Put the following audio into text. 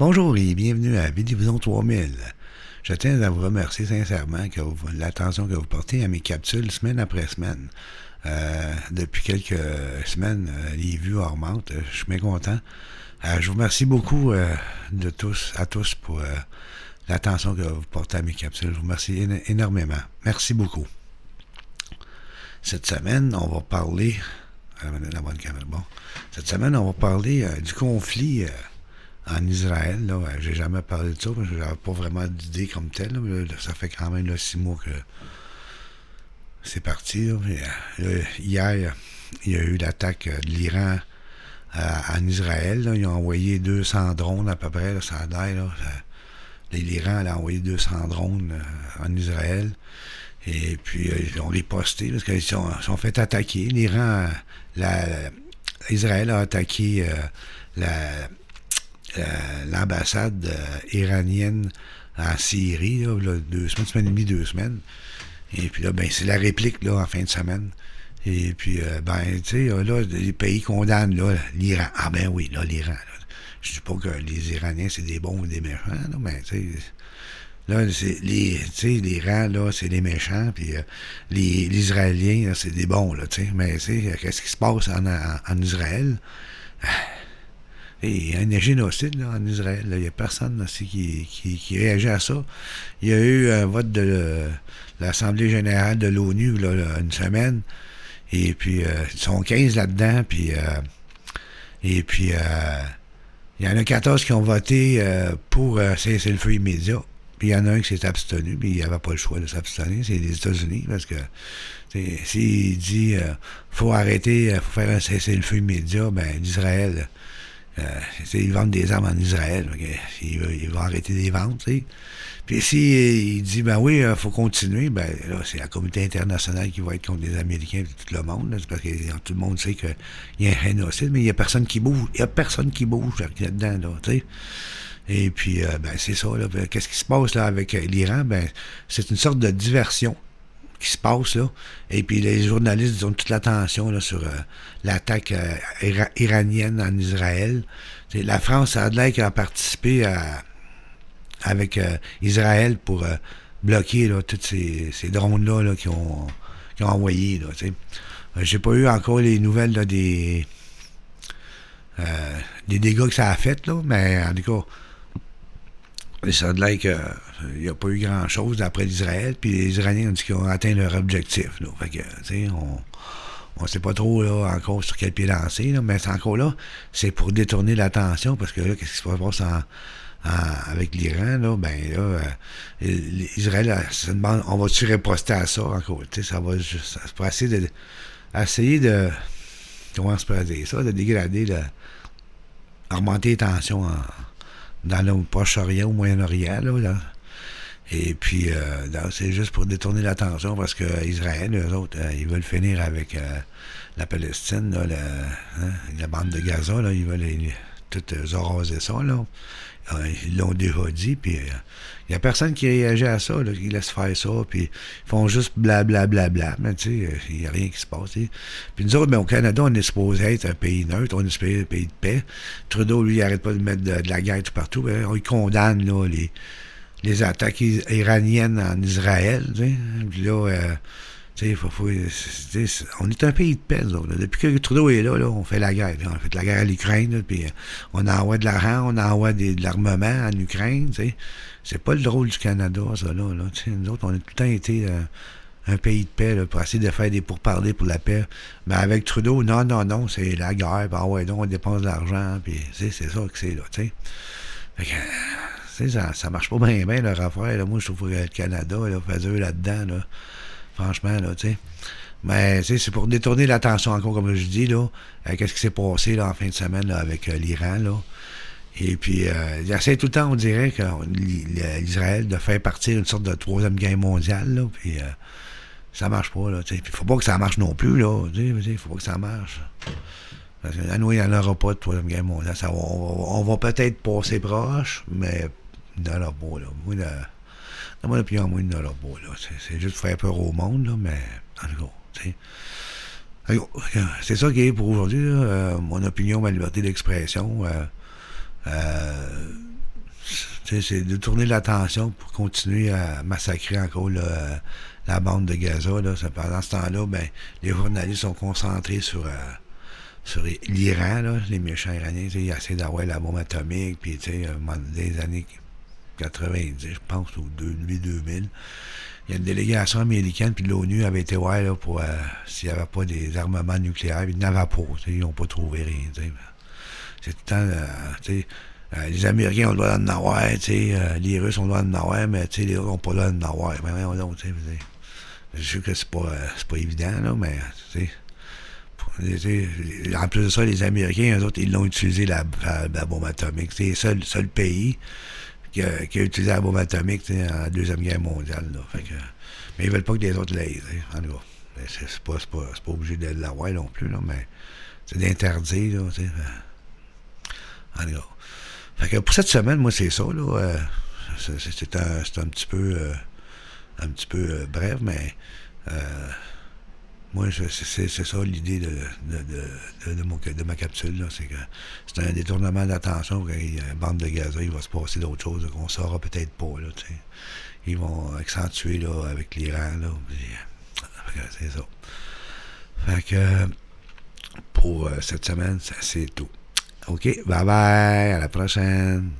Bonjour et bienvenue à Vidévision 3000. Je tiens à vous remercier sincèrement l'attention que vous portez à mes capsules semaine après semaine. Depuis quelques semaines, les vues augmentent. Je suis bien content. Je vous remercie beaucoup à tous pour l'attention que vous portez à mes capsules. Je vous remercie énormément. Merci beaucoup. Cette semaine, on va parler... Cette semaine, on va parler du conflit... en Israël, là, j'ai jamais parlé de ça, parce que j'avais pas vraiment d'idée comme telle. Là, ça fait quand même 6 mois que c'est parti. Là, hier, il y a eu l'attaque de l'Iran en Israël. Là, ils ont envoyé 200 drones à peu près. Là, ça a l'air. L'Iran a envoyé 200 drones en Israël. Et puis, ils ont riposté parce qu'ils sont fait attaquer. Israël a attaqué l'ambassade iranienne en Syrie, là, 2 semaines et demie, 2 semaines. Et puis là, ben, c'est la réplique, là, en fin de semaine. Et puis, ben, tu sais, là, les pays condamnent, là, l'Iran. Ah ben oui, là, l'Iran. Là. Je dis pas que les Iraniens, c'est des bons ou des méchants, là, mais, tu sais, là, l'Iran, là, c'est les méchants, puis les Israéliens, là, c'est des bons, là, tu sais. Mais, tu sais, qu'est-ce qui se passe en Israël? Et il y a un génocide là, en Israël. Il n'y a personne aussi qui réagit à ça. Il y a eu un vote de l'Assemblée générale de l'ONU là, une semaine. Et puis, ils sont 15 là-dedans. Puis, il y en a 14 qui ont voté pour cesser le feu immédiat. Puis il y en a un qui s'est abstenu, puis il n'y avait pas le choix de s'abstenir. C'est les États-Unis, parce que s'il dit faut arrêter, faut faire un cessez-le-feu immédiat, ben d'Israël. Ils vendent des armes en Israël. Okay? Ils vont arrêter des ventes. T'sais. Puis s'il dit, ben oui, il faut continuer, ben là, c'est la communauté internationale qui va être contre les Américains et tout le monde. Là, c'est parce que tout le monde sait qu'il y a un génocide, mais il n'y a personne qui bouge. Il n'y a personne qui bouge là-dedans. Là, t'sais. Et puis, ben c'est ça. Là, qu'est-ce qui se passe là avec l'Iran? Ben, c'est une sorte de diversion qui se passe là. Et puis les journalistes ont toute l'attention là, sur l'attaque iranienne en Israël. T'sais, la France a l'air qu'elle a participé avec Israël pour bloquer là, tous ces drones-là là, qu'ils ont envoyés. J'ai pas eu encore les nouvelles là, des dégâts que ça a fait, là, mais en tout cas, ça a l'air qu'il n'y a pas eu grand-chose d'après l'Israël, puis les Iraniens ont dit qu'ils ont atteint leur objectif. Là. Fait que, tu sais, on sait pas trop là, encore sur quel pied lancer, là, mais c'est encore là, c'est pour détourner l'attention, parce que là, qu'est-ce qui se passe avec l'Iran, là, ben là, Israël se demande, on va-tu riposter à ça encore? Tu sais, ça va juste, pour essayer de, comment se peut dire ça, de dégrader, augmenter les tensions dans le Proche-Orient ou Moyen-Orient, là. Et puis, c'est juste pour détourner l'attention parce que Israël, eux autres, ils veulent finir avec la Palestine, là, la bande de Gaza, là, ils veulent tout raser ça, là. Ils l'ont déjà dit, puis il n'y a personne qui réagit à ça, là, qui laisse faire ça, puis ils font juste blablabla, mais tu sais, il n'y a rien qui se passe. T'sais. Puis nous autres, ben, au Canada, on est supposé être un pays neutre, on est supposé être un pays de paix. Trudeau, lui, il n'arrête pas de mettre de la guerre tout partout, ben, on condamne là, les attaques iraniennes en Israël, puis là, on est un pays de paix, là. Depuis que Trudeau est là, on fait la guerre. On fait la guerre à l'Ukraine, puis on envoie de l'argent, on envoie de l'armement en Ukraine. T'sais. C'est pas le rôle du Canada, ça, là. Nous autres, on a tout le temps été un pays de paix là, pour essayer de faire des pourparlers pour la paix. Mais avec Trudeau, non, c'est la guerre. Ah ouais, donc on dépense de l'argent, puis c'est ça que c'est, là, tu sais. Fait que, ça marche pas bien, leur affaire. Là. Moi, je trouve que le Canada, là, fait eux là-dedans, là. Franchement, là, tu sais. Mais, tu sais, c'est pour détourner l'attention encore, comme je dis, là. Qu'est-ce qui s'est passé, là, en fin de semaine, là, avec l'Iran, là. Et puis, il essaie tout le temps, on dirait, que l'Israël de faire partir une sorte de troisième guerre mondiale, là. Puis, ça marche pas, là, tu sais. Puis, faut pas que ça marche non plus, là. Tu sais, faut pas que ça marche. Parce que, nous, il n'y en aura pas de troisième guerre mondiale. On va peut-être passer proche, mais, dans la pas, là. Moi, dans mon opinion, moi, il n'y en aura pas, là. C'est juste faire peur au monde, là, mais, en tout cas, tu sais. C'est ça qui est pour aujourd'hui, là. Mon opinion, ma liberté d'expression. c'est de tourner l'attention pour continuer à massacrer encore là, la bande de Gaza. Là. Pendant ce temps-là, ben, les journalistes sont concentrés sur l'Iran, là, les méchants iraniens. Ils essaient d'avoir la bombe atomique, puis des années 90, je pense, ou 2000. Il y a une délégation américaine puis de l'ONU avait été voir là, pour s'il n'y avait pas des armements nucléaires. Ils n'avaient pas. Ils n'ont pas trouvé rien. C'est tout le temps. Les Américains ont le droit d'en avoir, les Russes ont le droit d'en avoir, mais les autres n'ont pas le droit d'en avoir. Je sais que c'est pas évident, là, mais en plus de ça, les Américains, eux autres, ils l'ont utilisé la bombe atomique. C'est le seul pays qui a utilisé la bombe atomique en la Deuxième Guerre mondiale. Là. Mais ils veulent pas que les autres l'aient. En tout cas, c'est pas obligé de l'avoir non plus, là, mais c'est d'interdire. Là, en tout cas. Fait que pour cette semaine, moi, c'est ça. Là, c'est un petit peu bref, mais moi, c'est ça l'idée de ma capsule. Là, c'est que c'est un détournement d'attention. Il y a une bande de Gaza, il va se passer d'autres choses qu'on ne saura peut-être pas. Là, ils vont accentuer là, avec l'Iran. Là, c'est ça. Fait que pour cette semaine, c'est tout. OK, bye bye, à la prochaine.